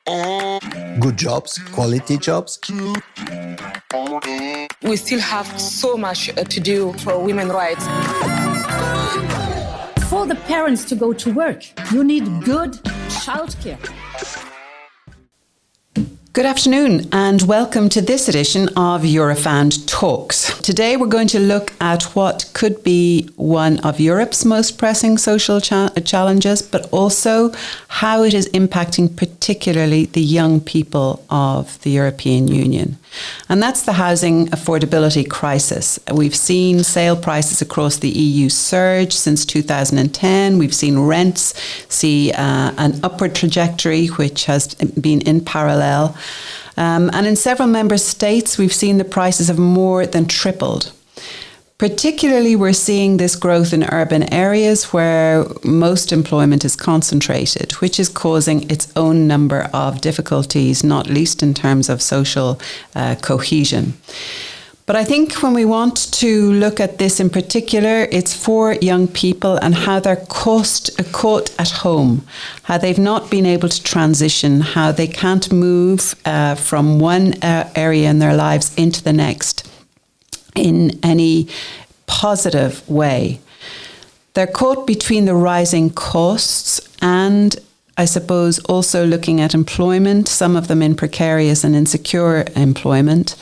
Good jobs, quality jobs. We still have so much to do for women's rights. For the parents to go to work, you need good childcare. Good afternoon and welcome to this edition of Eurofound Talks. Today we're going to look at what could be one of Europe's most pressing social challenges, but also how it is impacting particularly the young people of the European Union. And that's the housing affordability crisis. We've seen sale prices across the EU surge since 2010. We've seen rents see an upward trajectory, which has been in parallel. And in several member states, we've seen the prices have more than tripled. Particularly, we're seeing this growth in urban areas where most employment is concentrated, which is causing its own number of difficulties, not least in terms of social cohesion. But I think when we want to look at this in particular, it's for young people and how they're caught at home, how they've not been able to transition, how they can't move from one area in their lives into the next in any positive way. They're caught between the rising costs and, I suppose, also looking at employment, some of them in precarious and insecure employment,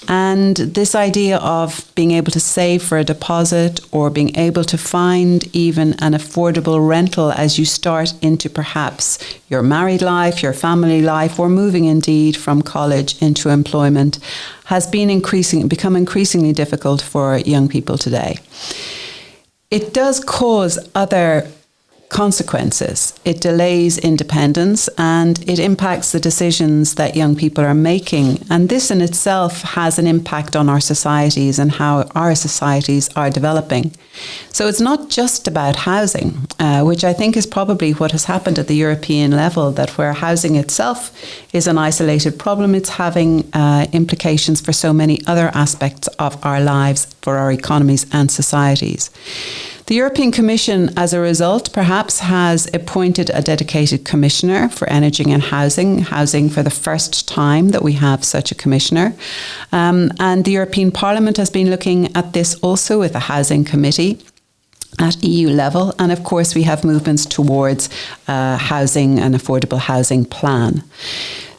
and this idea of being able to save for a deposit or being able to find even an affordable rental as you start into perhaps your married life, your family life, or moving indeed from college into employment has become increasingly difficult for young people today. It does cause other consequences. It delays independence and it impacts the decisions that young people are making. And this in itself has an impact on our societies and how our societies are developing. So it's not just about housing, which I think is probably what has happened at the European level, that where housing itself is an isolated problem, it's having implications for so many other aspects of our lives, for our economies and societies. The European Commission, as a result, perhaps has appointed a dedicated commissioner for energy and housing for the first time that we have such a commissioner. And the European Parliament has been looking at this also with a housing committee at EU level. And of course, we have movements towards housing and affordable housing plan.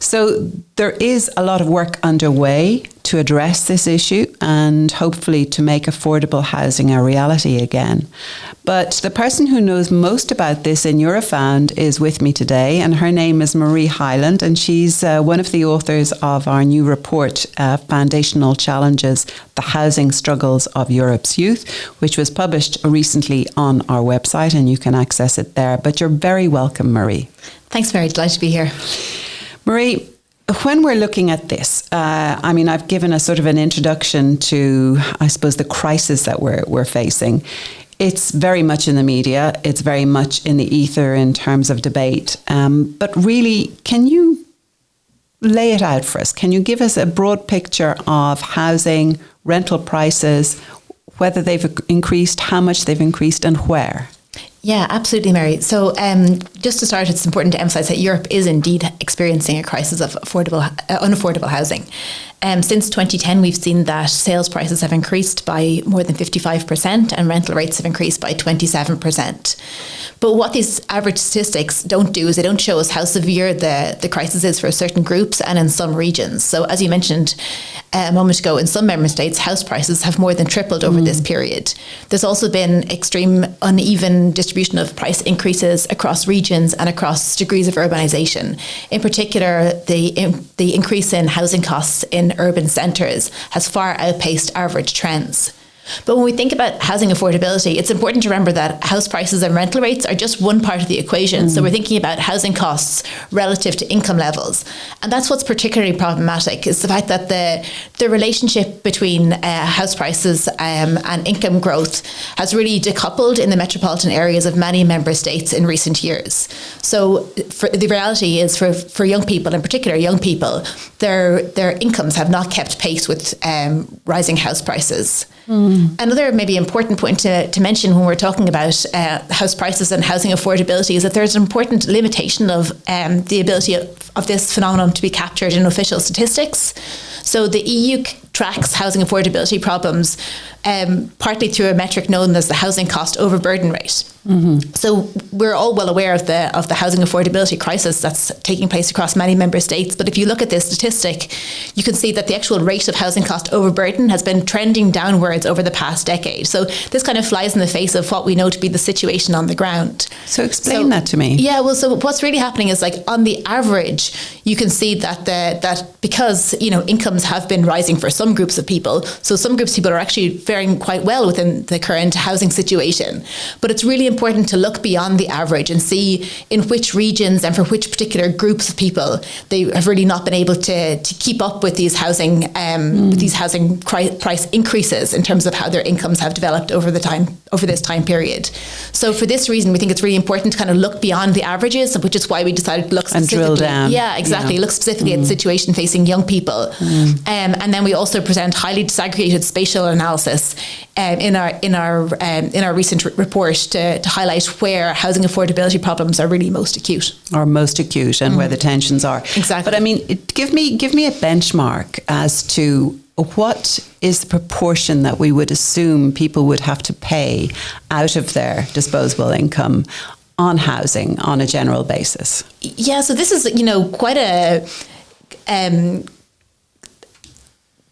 So there is a lot of work underway to address this issue and hopefully to make affordable housing a reality again. But the person who knows most about this in Eurofound is with me today, and her name is Marie Hyland, and she's one of the authors of our new report, Foundational Challenges, The Housing Struggles of Europe's Youth, which was published recently on our website, and you can access it there. But you're very welcome, Marie. Thanks, Mary. Delighted to be here. Marie, when we're looking at this, I've given a sort of an introduction to, I suppose, the crisis that we're facing. It's very much in the media. It's very much in the ether in terms of debate. But really, can you lay it out for us? Can you give us a broad picture of housing, rental prices, whether they've increased, how much they've increased, and where? Yeah, absolutely, Mary. So just to start, it's important to emphasise that Europe is indeed experiencing a crisis of unaffordable housing. Since 2010, we've seen that sales prices have increased by more than 55% and rental rates have increased by 27%. But what these average statistics don't do is they don't show us how severe the crisis is for certain groups and in some regions. So as you mentioned a moment ago, in some member states, house prices have more than tripled over this period. There's also been extreme uneven distribution of price increases across regions and across degrees of urbanisation. In particular, the increase in housing costs in urban centres has far outpaced average trends. But when we think about housing affordability, it's important to remember that house prices and rental rates are just one part of the equation. So we're thinking about housing costs relative to income levels. And that's what's particularly problematic, is the fact that the relationship between house prices and income growth has really decoupled in the metropolitan areas of many member states in recent years. So the reality is for young people, in particular young people, their incomes have not kept pace with rising house prices. Another maybe important point to mention when we're talking about house prices and housing affordability is that there's an important limitation of the ability of this phenomenon to be captured in official statistics. So the EU tracks housing affordability problems partly through a metric known as the housing cost overburden rate. So we're all well aware of the housing affordability crisis that's taking place across many member states. But if you look at this statistic, you can see that the actual rate of housing cost overburden has been trending downwards over the past decade. So this kind of flies in the face of what we know to be the situation on the ground. So explain that to me. Yeah, well, so what's really happening is, like, on the average, you can see that that because, you know, incomes have been rising for some groups of people, so some groups of people are actually faring quite well within the current housing situation. But it's really important to look beyond the average and see in which regions and for which particular groups of people they have really not been able to keep up with these housing price increases in terms of how their incomes have developed over this time period. So for this reason, we think it's really important to kind of look beyond the averages, which is why we decided to look specifically. And drill down. Yeah, exactly. Look specifically at the situation facing young people. And then we also present highly disaggregated spatial analysis in our recent report to highlight where housing affordability problems are really most acute. And where the tensions are. Exactly. But I mean, give me a benchmark as to what is the proportion that we would assume people would have to pay out of their disposable income on housing on a general basis? Yeah, so this is, you know, quite a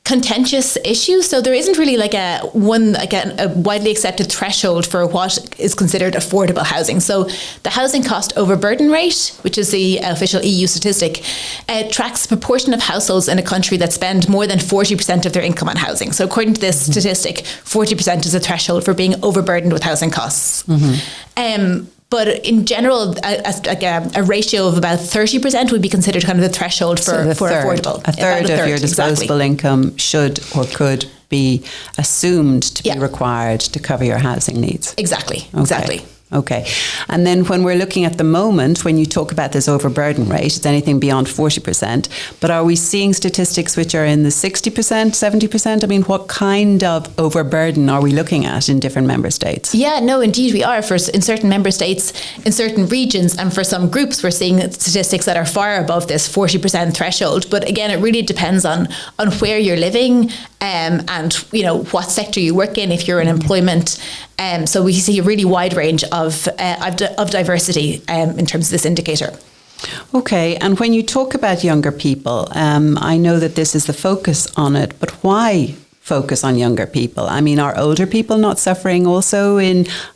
contentious issue. So there isn't really like a widely accepted threshold for what is considered affordable housing. So the housing cost overburden rate, which is the official EU statistic, tracks the proportion of households in a country that spend more than 40% of their income on housing. So according to this statistic, 40% is a threshold for being overburdened with housing costs. But in general, a ratio of about 30% would be considered kind of the threshold for affordable. A third of your disposable income should or could be assumed to be required to cover your housing needs. Exactly. Okay. And then when we're looking at the moment, when you talk about this overburden rate, it's anything beyond 40%. But are we seeing statistics which are in the 60%, 70%? I mean, what kind of overburden are we looking at in different member states? Yeah, no, indeed we are. In certain member states, in certain regions, and for some groups, we're seeing statistics that are far above this 40% threshold. But again, it really depends on where you're living and, you know, what sector you work in, if you're in employment. So we see a really wide range of diversity in terms of this indicator. Okay, and when you talk about younger people, I know that this is the focus on it, but why focus on younger people? I mean, are older people not suffering also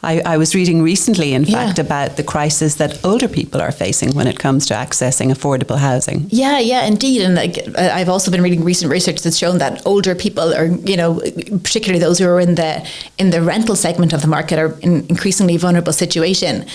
I was reading recently, in fact, about the crisis that older people are facing when it comes to accessing affordable housing. Yeah, indeed. And I've also been reading recent research that's shown that older people are, you know, particularly those who are in the rental segment of the market, are in increasingly vulnerable situation.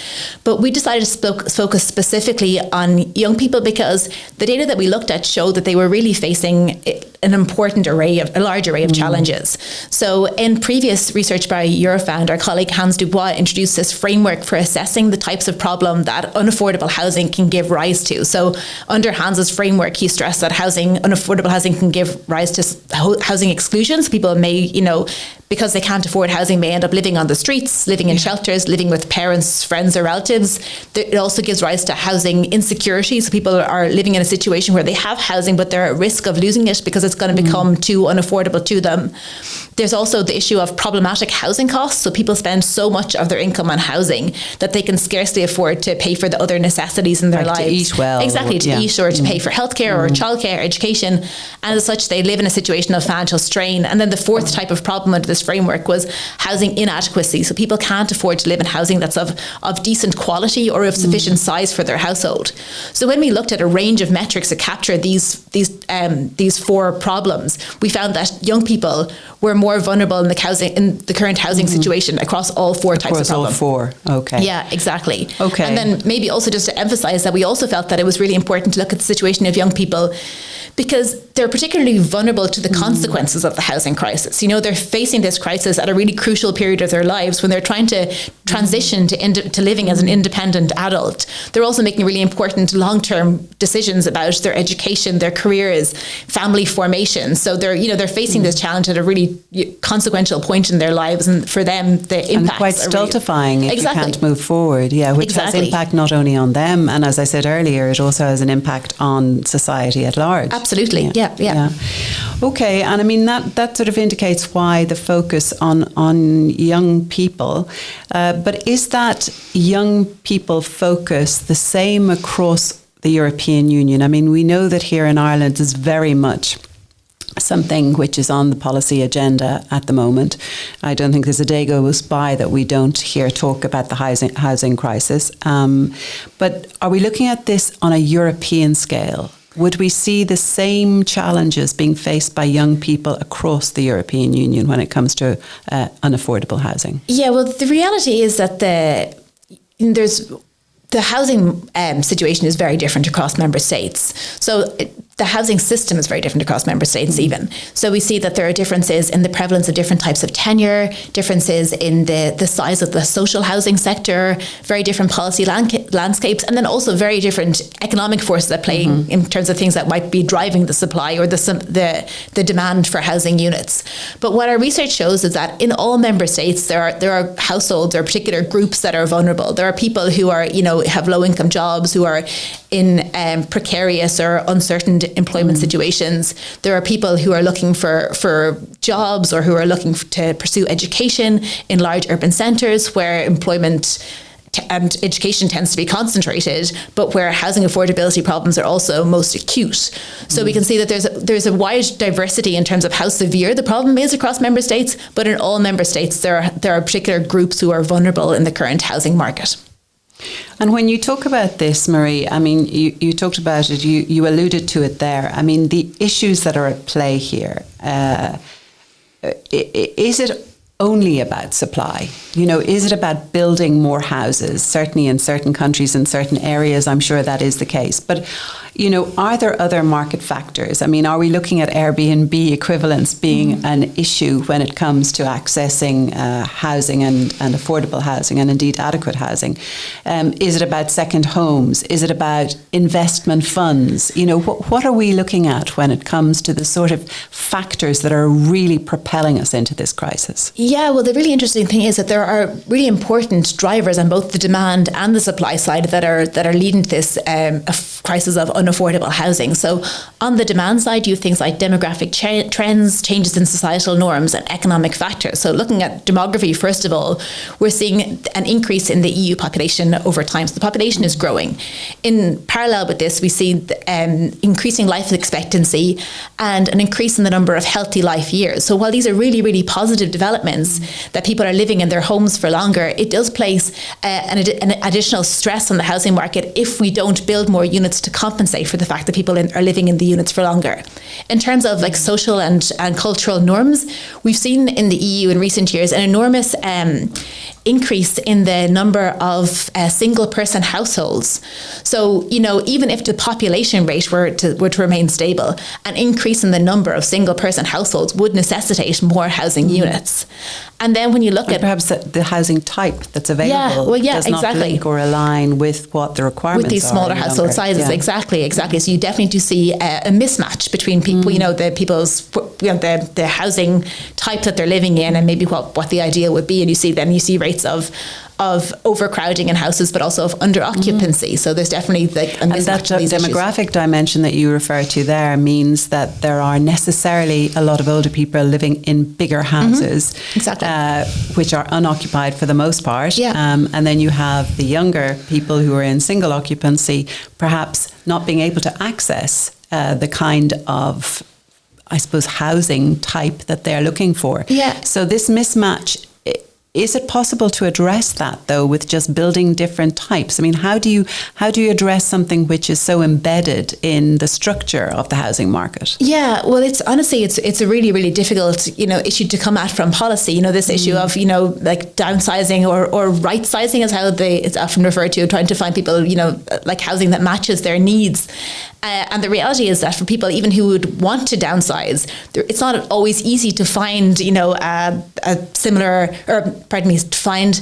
But we decided to focus specifically on young people because the data that we looked at showed that they were really facing a large array of challenges. So in previous research by Eurofound, our colleague Hans Dubois introduced this framework for assessing the types of problem that unaffordable housing can give rise to. So under Hans's framework, he stressed that unaffordable housing can give rise to housing exclusions. People may, you know, because they can't afford housing, may end up living on the streets, living in shelters, living with parents, friends or relatives. It also gives rise to housing insecurity. So people are living in a situation where they have housing, but they're at risk of losing it because it's going to become too unaffordable to them. There's also the issue of problematic housing costs. So people spend so much of their income on housing that they can scarcely afford to pay for the other necessities in their lives. To eat well. Exactly, to eat or to pay for healthcare or childcare, education. And as such, they live in a situation of financial strain. And then the fourth type of problem under this framework was housing inadequacy. So people can't afford to live in housing that's of decent quality or of sufficient size for their household. So when we looked at a range of metrics that capture these four problems, we found that young people were more vulnerable in the current housing situation across all four types of problems. All four, okay. Yeah, exactly. Okay. And then maybe also just to emphasize that we also felt that it was really important to look at the situation of young people because they're particularly vulnerable to the consequences of the housing crisis. You know, they're facing this crisis at a really crucial period of their lives when they're trying to transition to living as an independent adult. They're also making really important long-term decisions about their education, their careers, family formation. So they're facing this challenge at a really consequential point in their lives, and for them the impacts and quite stultifying if you can't move forward. Yeah, which has impact not only on them, and as I said earlier, it also has an impact on society at large. Absolutely. Yeah. Okay, and I mean that sort of indicates why the focus on young people. But is that young people focus the same across the European Union? I mean, we know that here in Ireland is very much something which is on the policy agenda at the moment. I don't think there's a day goes by that we don't hear talk about the housing crisis. But are we looking at this on a European scale? Would we see the same challenges being faced by young people across the European Union when it comes to unaffordable housing? Yeah, well, the reality is that the housing situation is very different across member states. So the housing system is very different across member states even. So we see that there are differences in the prevalence of different types of tenure, differences in the size of the social housing sector, very different policy landscapes, and then also very different economic forces at play in terms of things that might be driving the supply or the demand for housing units. But what our research shows is that in all member states, there are households or particular groups that are vulnerable. There are people who are, have low income jobs, who are in precarious or uncertain employment situations. There are people who are looking for jobs or who are looking to pursue education in large urban centres where employment and education tends to be concentrated, but where housing affordability problems are also most acute. So we can see that there's a wide diversity in terms of how severe the problem is across member states, but in all member states there are particular groups who are vulnerable in the current housing market. And when you talk about this, Marie, I mean, you talked about it, you alluded to it there. I mean, the issues that are at play here, is it only about supply? Is it about building more houses? Certainly in certain countries, in certain areas, I'm sure that is the case. But, are there other market factors? I mean, are we looking at Airbnb equivalents being an issue when it comes to accessing housing and affordable housing and indeed adequate housing? Is it about second homes? Is it about investment funds? What are we looking at when it comes to the sort of factors that are really propelling us into this crisis? Yeah, well, the really interesting thing is that there are really important drivers on both the demand and the supply side that are leading to this crisis of unaffordable housing. So on the demand side, you have things like demographic trends, changes in societal norms and economic factors. So looking at demography, first of all, we're seeing an increase in the EU population over time. So the population is growing. In parallel with this, we see increasing life expectancy and an increase in the number of healthy life years. So while these are really, really positive developments, that people are living in their homes for longer, it does place an additional stress on the housing market if we don't build more units to compensate for the fact that people are living in the units for longer. In terms of social and cultural norms, we've seen in the EU in recent years an enormous increase in the number of single person households. So, even if the population rate were to remain stable, an increase in the number of single person households would necessitate more housing units. And then when you look at perhaps the housing type that's available does not link or align with what the requirements are. With these smaller household sizes, exactly. So you definitely do see a mismatch between people, the housing type that they're living in and maybe what the ideal would be. And you see rates of overcrowding in houses, but also of under occupancy. So there's definitely a mismatch. And that demographic dimension that you refer to there means that there are necessarily a lot of older people living in bigger houses, exactly, which are unoccupied for the most part. And then you have the younger people who are in single occupancy, perhaps not being able to access the kind of, I suppose, housing type that they're looking for. Yeah. So this mismatch Is it possible to address that though with just building different types? I mean, how do you address something which is so embedded in the structure of the housing market? Yeah, well, it's honestly it's a really, really difficult, issue to come at from policy. This issue of, like downsizing or right sizing is how it's often referred to, trying to find people, like housing that matches their needs. And the reality is that for people even who would want to downsize, it's not always easy to find, to find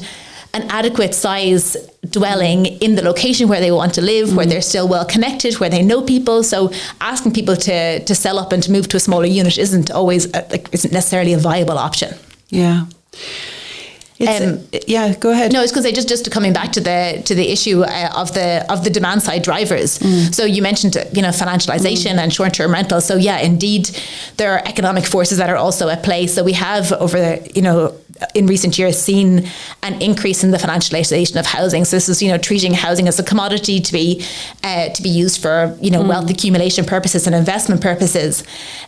an adequate size dwelling in the location where they want to live, where they're still well connected, where they know people. So asking people to sell up and to move to a smaller unit isn't always isn't necessarily a viable option. Yeah. Yeah, go ahead. No, I was going to say just coming back to the issue of the demand side drivers. So you mentioned financialization and short term rentals. So yeah, indeed, there are economic forces that are also at play. So we have in recent years seen an increase in the financialization of housing. So this is treating housing as a commodity to be used for wealth accumulation purposes and investment purposes.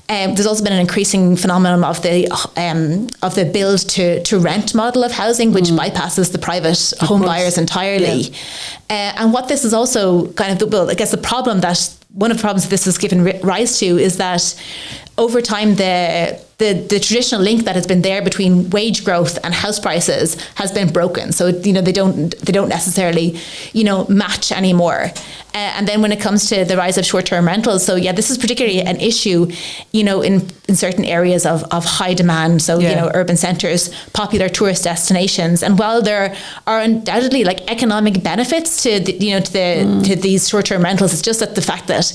There's also been an increasing phenomenon of the build to rent model of housing, which bypasses the private home buyers entirely. Yeah. And what this is also kind of one of the problems this has given rise to is that over time the traditional link that has been there between wage growth and house prices has been broken. So they don't necessarily match anymore. And then when it comes to the rise of short-term rentals, so yeah, this is particularly an issue, in certain areas of high demand. So urban centres, popular tourist destinations, and while there are undoubtedly like economic benefits to these short-term rentals, it's just that the fact that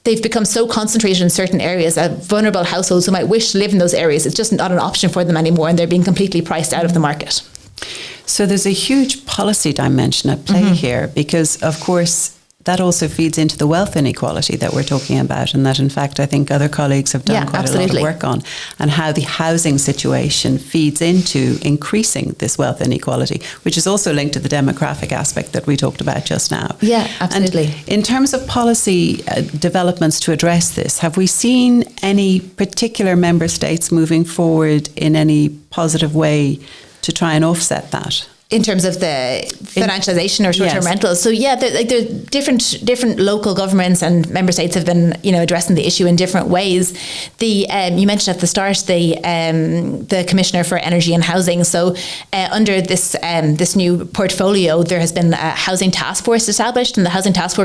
they've become so concentrated in certain areas that vulnerable households who might wish to live in those areas, it's just not an option for them anymore, and they're being completely priced out of the market. So there's a huge policy dimension at play here, because of course that also feeds into the wealth inequality that we're talking about, and that in fact I think other colleagues have done quite a lot of work on, and how the housing situation feeds into increasing this wealth inequality, which is also linked to the demographic aspect that we talked about just now. Yeah, absolutely. And in terms of policy developments to address this, have we seen any particular member states moving forward in any positive way to try and offset that? In terms of the financialization or short-term rentals. So yeah, there different local governments and member states have been, addressing the issue in different ways. You mentioned at the start the Commissioner for Energy and Housing. So under this new portfolio, there has been a housing task force established, and the housing task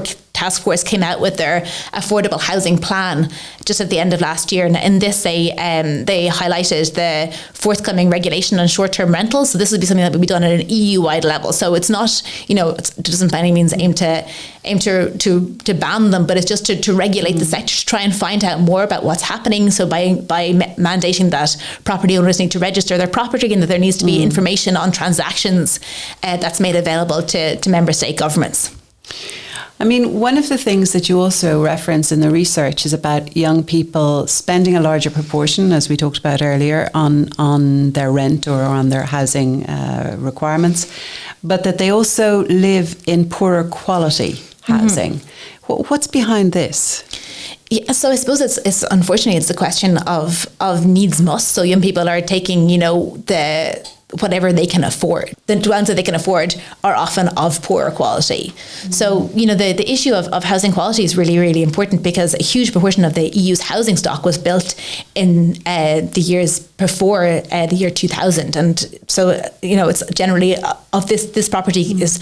force came out with their affordable housing plan just at the end of last year. And in this, they highlighted the forthcoming regulation on short-term rentals. So this would be something that would be done at an EU-wide level. So it's not, it doesn't by any means aim to ban them, but it's just to regulate the sector, to try and find out more about what's happening. So by mandating that property owners need to register their property, and that there needs to be information on transactions that's made available to member state governments. I mean, one of the things that you also reference in the research is about young people spending a larger proportion, as we talked about earlier, on their rent or on their housing requirements, but that they also live in poorer quality housing. What's behind this? Yeah, so I suppose it's unfortunately it's the question of needs must. So young people are taking whatever they can afford. The dwellings that they can afford are often of poorer quality. So, the issue of housing quality is really, really important, because a huge proportion of the EU's housing stock was built in the years before the year 2000. And so, it's generally of this property is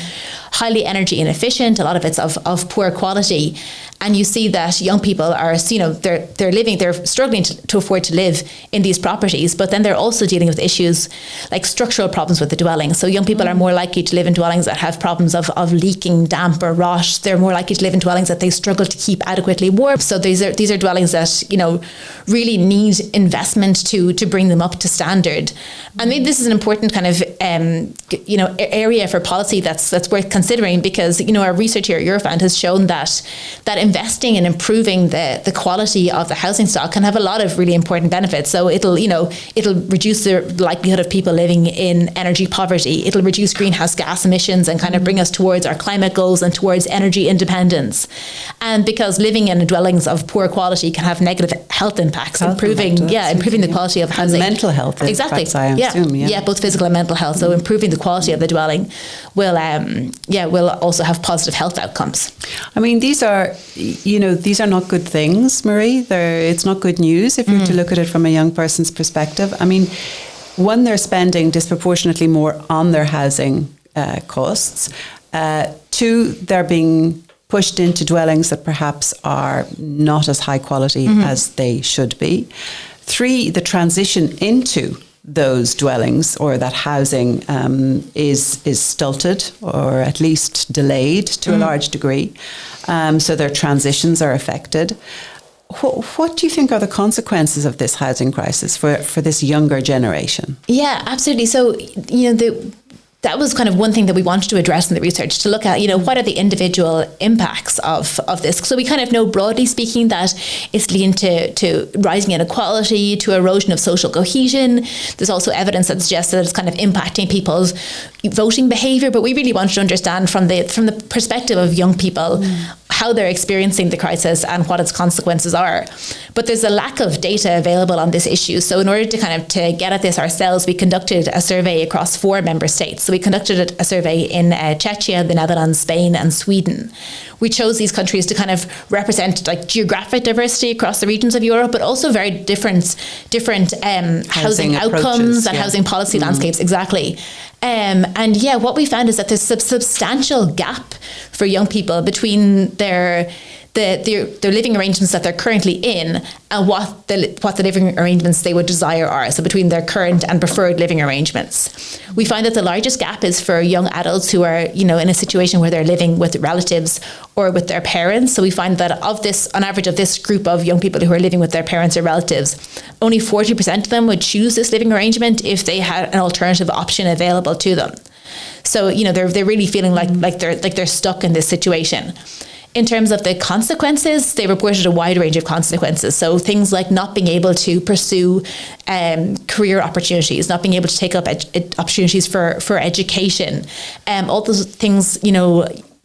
highly energy inefficient. A lot of it's of poor quality. And you see that young people are, they're struggling to afford to live in these properties, but then they're also dealing with issues like structural problems with the dwelling. So young people are more likely to live in dwellings that have problems of leaking, damp or rot. They're more likely to live in dwellings that they struggle to keep adequately warm. So these are dwellings that, really need investment to bring them up to standard. And maybe this is an important kind of, area for policy that's worth considering, because, our research here at Eurofound has shown that investing in improving the quality of the housing stock can have a lot of really important benefits. So it'll reduce the likelihood of people living in energy poverty. It'll reduce greenhouse gas emissions and kind of bring us towards our climate goals and towards energy independence. And because living in dwellings of poor quality can have negative health impacts, improving the quality of housing. And mental health. Exactly. Perhaps, I assume, yeah, both physical and mental health. So improving the quality of the dwelling will also have positive health outcomes. I mean, these are not good things, Marie. It's not good news if you're to look at it from a young person's perspective. I mean, one, they're spending disproportionately more on their housing costs. Two, they're being pushed into dwellings that perhaps are not as high quality as they should be. Three, the transition into those dwellings or that housing is stunted or at least delayed to a large degree. So their transitions are affected. What do you think are the consequences of this housing crisis for this younger generation? Yeah, absolutely. So, that was kind of one thing that we wanted to address in the research, to look at, what are the individual impacts of this. So we kind of know, broadly speaking, that it's leading to rising inequality, to erosion of social cohesion. There's also evidence that suggests that it's kind of impacting people's voting behaviour. But we really wanted to understand from the perspective of young people how they're experiencing the crisis and what its consequences are. But there's a lack of data available on this issue. So in order to to get at this ourselves, we conducted a survey across 4 member states. So we conducted a survey in Czechia, the Netherlands, Spain and Sweden. We chose these countries to kind of represent geographic diversity across the regions of Europe, but also very different housing outcomes and housing policy landscapes. Exactly. What we found is that there's a substantial gap for young people between their living arrangements that they're currently in and what the living arrangements they would desire are. So between their current and preferred living arrangements. We find that the largest gap is for young adults who are, in a situation where they're living with relatives or with their parents. So we find that on average of this group of young people who are living with their parents or relatives, only 40% of them would choose this living arrangement if they had an alternative option available to them. So, they're really feeling like they're stuck in this situation. In terms of the consequences, they reported a wide range of consequences. So things like not being able to pursue career opportunities, not being able to take up opportunities for education, all those things,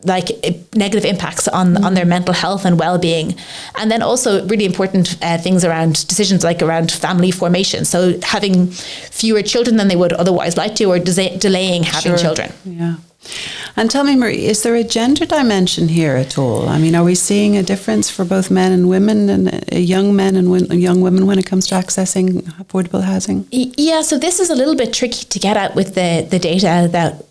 like negative impacts on their mental health and well-being. And then also really important things around decisions like around family formation. So having fewer children than they would otherwise like to, or delaying having children. Yeah. And tell me, Marie, is there a gender dimension here at all? I mean, are we seeing a difference for both men and women, and young men and young women when it comes to accessing affordable housing? Yeah, so this is a little bit tricky to get at with the data that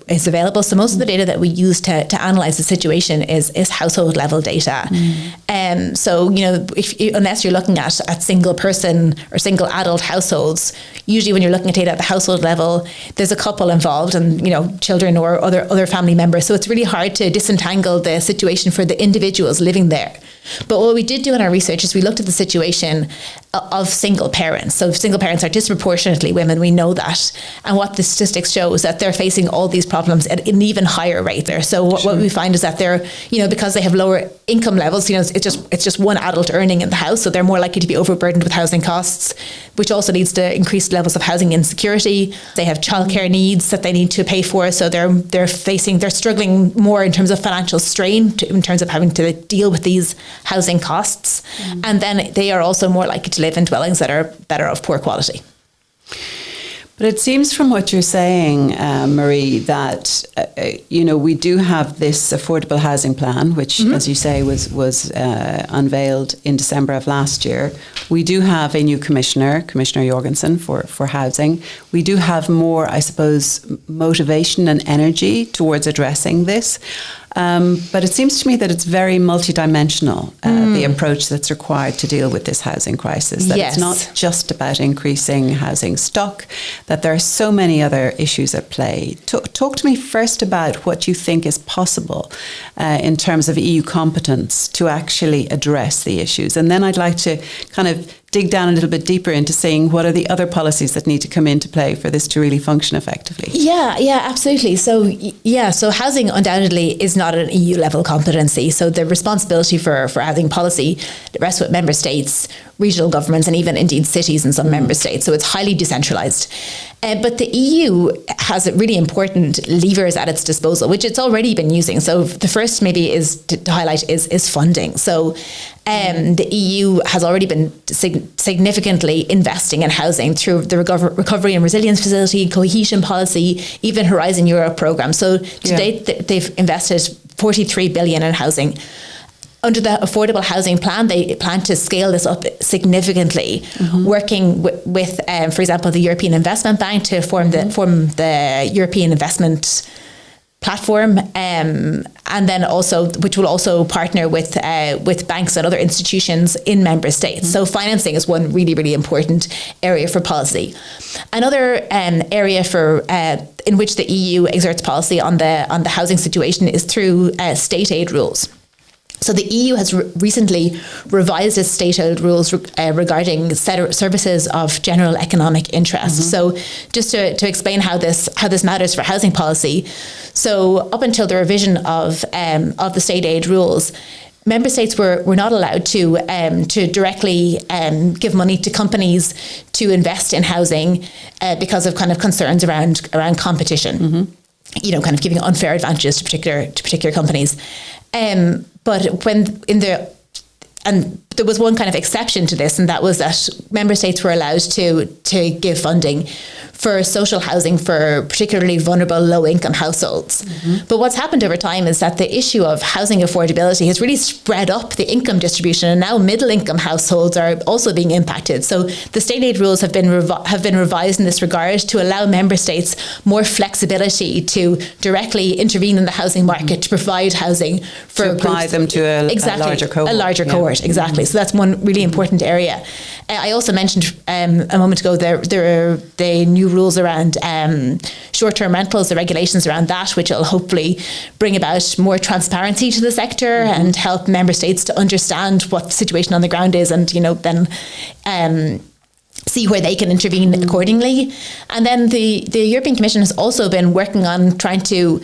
is available. So most of the data that we use to analyze the situation is household level data. So, unless you're looking at single person or single adult households, usually when you're looking at data at the household level, there's a couple involved and, children or other family members. So it's really hard to disentangle the situation for the individuals living there. But what we did do in our research is we looked at the situation of single parents. So single parents are disproportionately women, we know that. And what the statistics show is that they're facing all these problems at an even higher rate there. So what we find is that they're, because they have lower income levels, it's just one adult earning in the house. So they're more likely to be overburdened with housing costs, which also leads to increased levels of housing insecurity. They have childcare needs that they need to pay for. So they're struggling more in terms of financial strain, in terms of having to deal with these housing costs. And then they are also more likely to live in dwellings that are of poor quality. But it seems from what you're saying, Marie, that, we do have this affordable housing plan, which, as you say, was unveiled in December of last year. We do have a new Commissioner Jorgensen for housing. We do have more, I suppose, motivation and energy towards addressing this. But it seems to me that it's very multidimensional, the approach that's required to deal with this housing crisis. That It's not just about increasing housing stock, that there are so many other issues at play. Talk to me first about what you think is possible in terms of EU competence to actually address the issues. And then I'd like to kind of dig down a little bit deeper into seeing what are the other policies that need to come into play for this to really function effectively. Yeah, absolutely. So housing undoubtedly is not an EU level competency. So the responsibility for housing policy rests with member states, regional governments, and even indeed cities in some member states. So it's highly decentralised. But the EU has really important levers at its disposal, which it's already been using. So the first maybe is to highlight is funding. So the EU has already been significantly investing in housing through the Recovery and Resilience Facility, Cohesion Policy, even Horizon Europe programme. So to date, they've invested 43 billion in housing. Under the Affordable Housing Plan, they plan to scale this up significantly, working with for example, the European Investment Bank to form the European Investment Platform, and then also, which will also partner with banks and other institutions in member states. So financing is one really, really important area for policy. Another area for in which the EU exerts policy on the housing situation is through state aid rules. So the EU has recently revised its state aid rules regarding services of general economic interest. So just to explain how this matters for housing policy. So up until the revision of the state aid rules, member states were not allowed to directly give money to companies to invest in housing because of kind of concerns around competition. You know, kind of giving unfair advantages to particular companies. But there was one kind of exception to this, and that was that member states were allowed to give funding for social housing for particularly vulnerable low-income households. But what's happened over time is that the issue of housing affordability has really spread up the income distribution, and now middle-income households are also being impacted. So the state aid rules have been revised in this regard to allow member states more flexibility to directly intervene in the housing market to provide housing for to apply them to a larger cohort. A larger cohort, exactly. So that's one really important area. I also mentioned a moment ago there are the new rules around short-term rentals, the regulations around that, which will hopefully bring about more transparency to the sector and help member states to understand what the situation on the ground is, and then see where they can intervene accordingly. And then the European Commission has also been working on trying to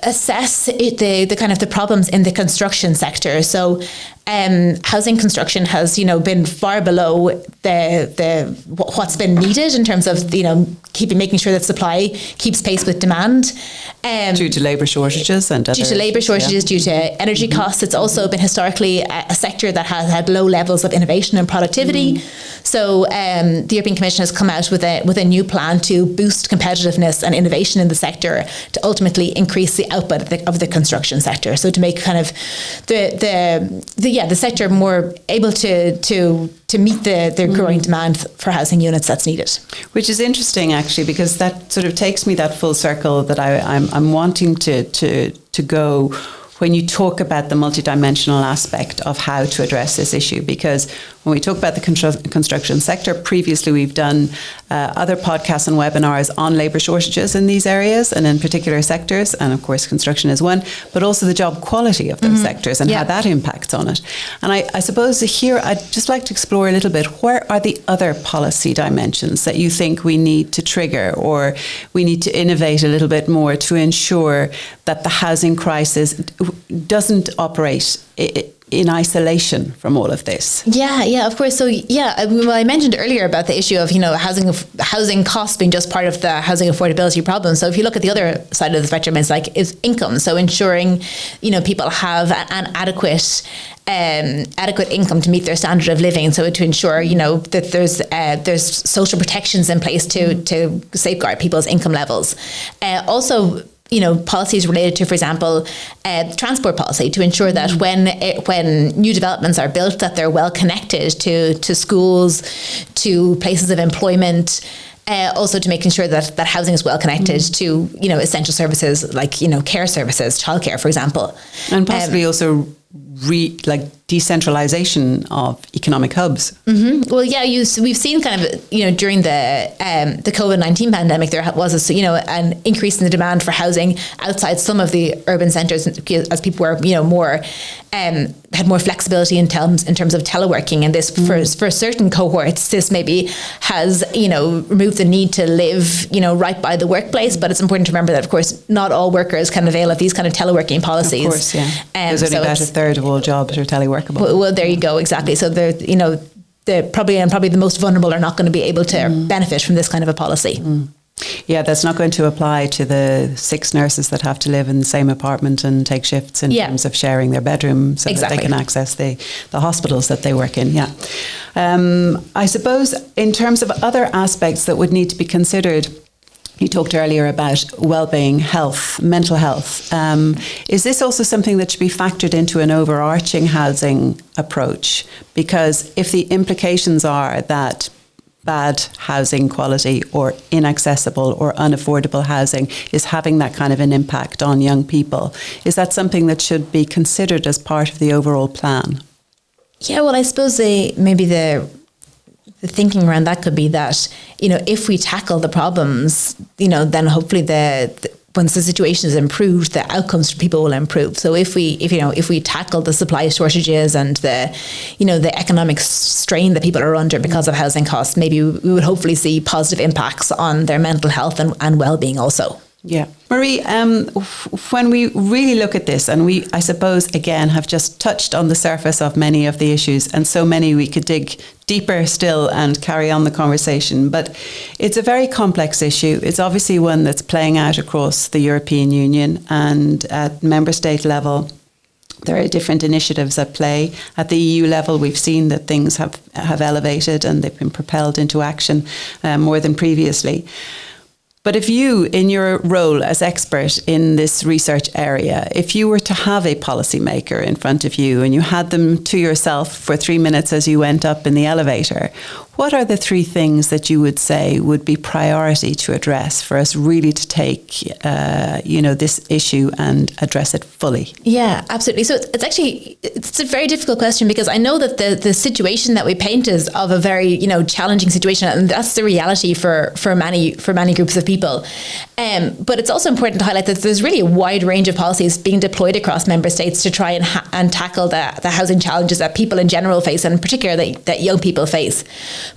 assess the kind of the problems in the construction sector. So housing construction has been far below the what's been needed in terms of making sure that supply keeps pace with demand. Due to labour shortages due to energy costs. It's also been historically a sector that has had low levels of innovation and productivity. So the European Commission has come out with a new plan to boost competitiveness and innovation in the sector to ultimately increase the output of the construction sector. So to make kind of the sector more able to meet the growing demand for housing units that's needed. Which is interesting, actually, because that sort of takes me that full circle that I'm wanting to go when you talk about the multidimensional aspect of how to address this issue. Because when we talk about the construction sector, previously we've done other podcasts and webinars on labour shortages in these areas and in particular sectors, and of course construction is one, but also the job quality of those sectors and how that impacts on it. And I suppose here I'd just like to explore a little bit, where are the other policy dimensions that you think we need to trigger, or we need to innovate a little bit more to ensure that the housing crisis doesn't operate in isolation from all of this? Yeah, of course. So I mentioned earlier about the issue of housing costs being just part of the housing affordability problem. So if you look at the other side of the spectrum, is income. So ensuring people have an adequate income to meet their standard of living. So to ensure that there's social protections in place to safeguard people's income levels. Also, policies related to, for example, transport policy, to ensure that when new developments are built, that they're well connected to schools, to places of employment. Also to making sure that housing is well connected to essential services like care services, childcare, for example, and possibly also decentralization of economic hubs. Mm-hmm. Well, yeah, we've seen kind of, during the COVID-19 pandemic, there was an increase in the demand for housing outside some of the urban centres as people were, more had more flexibility in terms of teleworking, and this for certain cohorts, this maybe has removed the need to live right by the workplace. But it's important to remember that, of course, not all workers can avail of these kind of teleworking policies. Of course, yeah. There's only about a third of all jobs are teleworkable. Well, there you go, exactly. So they're probably the most vulnerable are not going to be able to benefit from this kind of a policy. Yeah, that's not going to apply to the 6 nurses that have to live in the same apartment and take shifts in terms of sharing their bedroom so that they can access the hospitals that they work in. Yeah. I suppose in terms of other aspects that would need to be considered, you talked earlier about well-being, health, mental health. Is this also something that should be factored into an overarching housing approach? Because if the implications are that bad housing quality or inaccessible or unaffordable housing is having that kind of an impact on young people, is that something that should be considered as part of the overall plan? Yeah, well, I suppose maybe the thinking around that could be that, if we tackle the problems, then hopefully once the situation is improved, the outcomes for people will improve. So if we tackle the supply shortages and the economic strain that people are under because of housing costs, maybe we would hopefully see positive impacts on their mental health and well-being also. Yeah. Marie, when we really look at this, and I suppose, again, have just touched on the surface of many of the issues, and so many we could dig deeper still and carry on the conversation, but it's a very complex issue. It's obviously one that's playing out across the European Union, and at member state level, there are different initiatives at play. At the EU level, we've seen that things have elevated and they've been propelled into action more than previously. But if you, in your role as expert in this research area, if you were to have a policymaker in front of you and you had them to yourself for 3 minutes as you went up in the elevator, what are the 3 things that you would say would be priority to address for us really to take, this issue and address it fully? Yeah, absolutely. So it's a very difficult question, because I know that the situation that we paint is of a very, challenging situation, and that's the reality for many groups of people. But it's also important to highlight that there's really a wide range of policies being deployed across member states to try and tackle the housing challenges that people in general face, and particularly that young people face.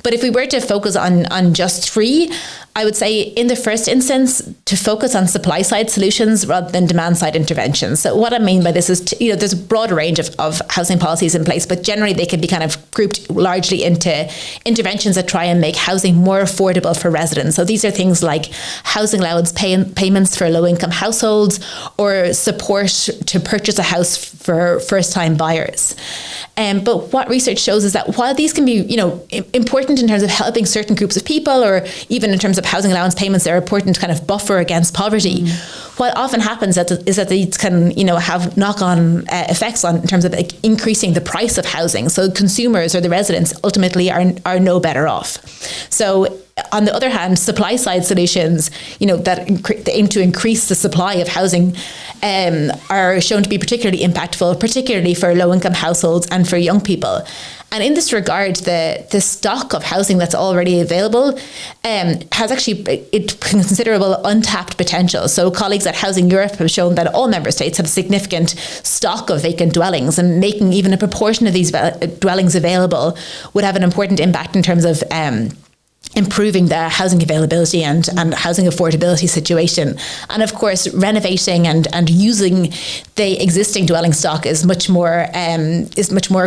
But if we were to focus on just 3, I would say in the first instance to focus on supply side solutions rather than demand side interventions. So what I mean by this is, there's a broad range of housing policies in place, but generally they can be kind of grouped largely into interventions that try and make housing more affordable for residents. So these are things like housing allowance payments for low income households, or support to purchase a house for first time buyers. But what research shows is that while these can be, important in terms of helping certain groups of people, or even in terms of housing allowance payments, they're important to kind of buffer against poverty. What often happens is that these can, have knock-on effects in terms of increasing the price of housing. So consumers or the residents ultimately are no better off. So on the other hand, supply side solutions, that aim to increase the supply of housing, are shown to be particularly impactful, particularly for low income households and for young people. And in this regard, the stock of housing that's already available has actually considerable untapped potential. So colleagues at Housing Europe have shown that all member states have a significant stock of vacant dwellings, and making even a proportion of these dwellings available would have an important impact in terms of improving the housing availability and housing affordability situation. And of course, renovating and using the existing dwelling stock is much more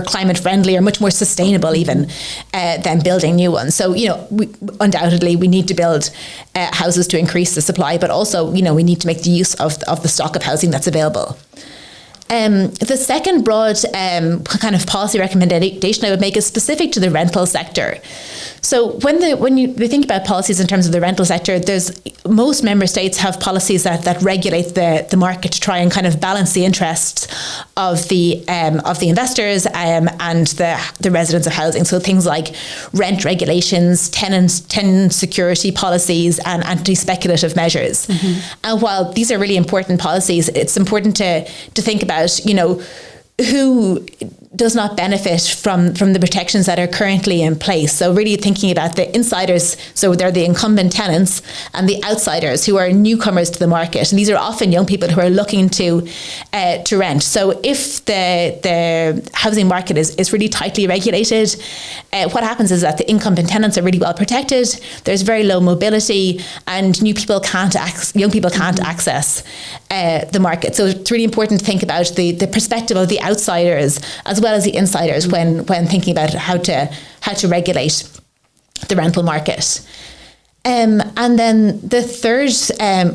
climate friendly, or much more sustainable even than building new ones. So, undoubtedly we need to build houses to increase the supply, but also, we need to make the use of the stock of housing that's available. The second broad kind of policy recommendation I would make is specific to the rental sector. So when we think about policies in terms of the rental sector, most member states have policies that regulate the market to try and kind of balance the interests of the investors and the residents of housing. So things like rent regulations, tenant security policies, and anti-speculative measures. And while these are really important policies, it's important to think about, who does not benefit from the protections that are currently in place. So really thinking about the insiders, so they're the incumbent tenants, and the outsiders who are newcomers to the market. And these are often young people who are looking to rent. So if the housing market is really tightly regulated, what happens is that the incumbent tenants are really well protected. There's very low mobility, and young people can't access the market. So it's really important to think about the perspective of the outsiders as well as the insiders when thinking about how to regulate the rental market. And then the third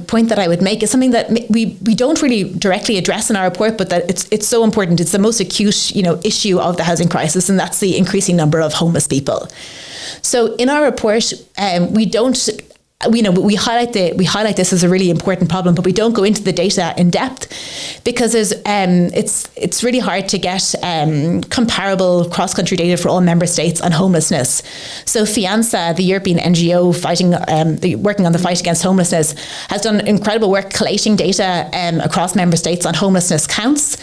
point that I would make is something that we don't really directly address in our report, but that it's so important. It's the most acute, issue of the housing crisis, and that's the increasing number of homeless people. So in our report, we highlight this as a really important problem, but we don't go into the data in depth because it's really hard to get comparable cross-country data for all member states on homelessness. So FIANSA, the European NGO working on the fight against homelessness, has done incredible work collating data across member states on homelessness counts.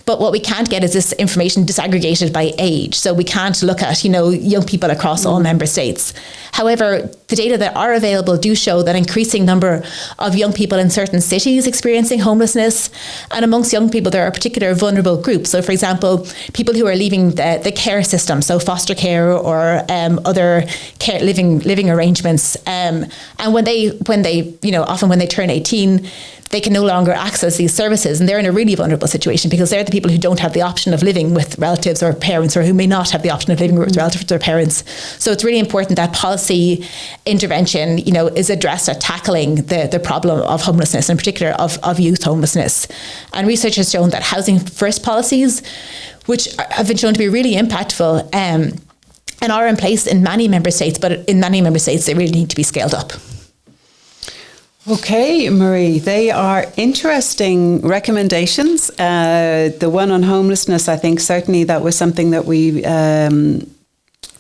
But what we can't get is this information disaggregated by age. So we can't look at young people across all member states. However, the data that are available do show that increasing number of young people in certain cities experiencing homelessness, and amongst young people there are particular vulnerable groups. So for example, people who are leaving the care system, so foster care or other care living arrangements, and when they often when they turn 18, they can no longer access these services, and they're in a really vulnerable situation because they're the people who don't have the option of living with relatives or parents, or who may not have the option of living with relatives or parents. So it's really important that policy intervention, is addressed at tackling the problem of homelessness, in particular of youth homelessness. And research has shown that housing first policies, which have been shown to be really impactful, and are in place in many member states, but in many member states they really need to be scaled up. Okay, Marie, they are interesting recommendations. The one on homelessness, I think certainly that was something that we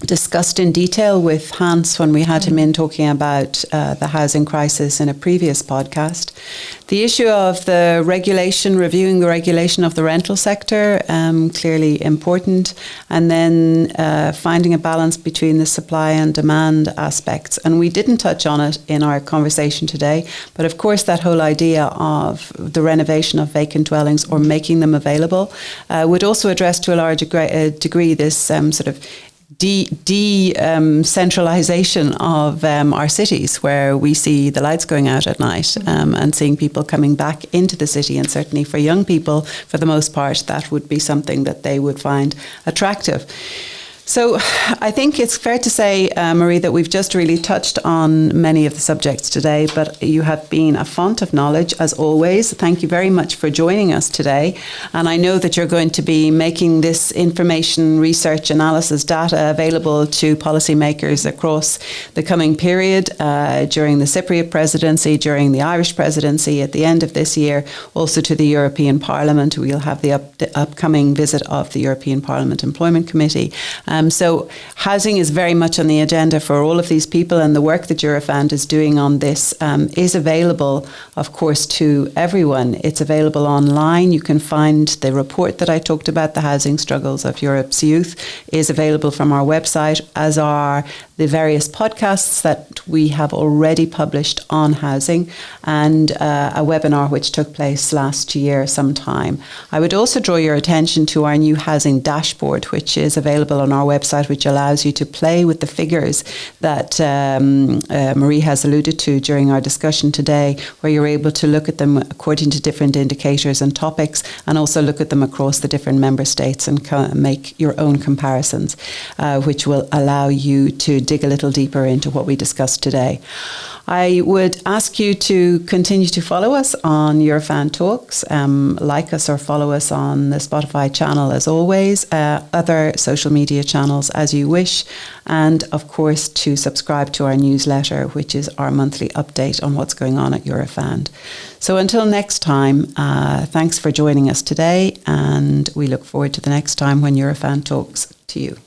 discussed in detail with Hans when we had him in talking about the housing crisis in a previous podcast. The issue of the regulation, reviewing the regulation of the rental sector, clearly important. And then finding a balance between the supply and demand aspects. And we didn't touch on it in our conversation today, but of course that whole idea of the renovation of vacant dwellings or making them available would also address to a large degree this sort of decentralization of our cities, where we see the lights going out at night and seeing people coming back into the city. And certainly for young people, for the most part, that would be something that they would find attractive. So I think it's fair to say, Marie, that we've just really touched on many of the subjects today, but you have been a font of knowledge as always. Thank you very much for joining us today. And I know that you're going to be making this information, research, analysis, data available to policymakers across the coming period during the Cypriot presidency, during the Irish presidency, at the end of this year, also to the European Parliament. We'll have the upcoming visit of the European Parliament Employment Committee. So housing is very much on the agenda for all of these people, and the work that Eurofound is doing on this is available, of course, to everyone. It's available online. You can find the report that I talked about, The Housing Struggles of Europe's Youth, is available from our website, as are the various podcasts that we have already published on housing, and a webinar which took place last year sometime. I would also draw your attention to our new housing dashboard, which is available on our website, which allows you to play with the figures that Marie has alluded to during our discussion today, where you're able to look at them according to different indicators and topics, and also look at them across the different member states and make your own comparisons, which will allow you to dig a little deeper into what we discussed today. I would ask you to continue to follow us on Eurofound Talks, like us or follow us on the Spotify channel as always, other social media channels as you wish, and of course to subscribe to our newsletter, which is our monthly update on what's going on at Eurofound. So until next time, thanks for joining us today, and we look forward to the next time when Eurofound talks to you.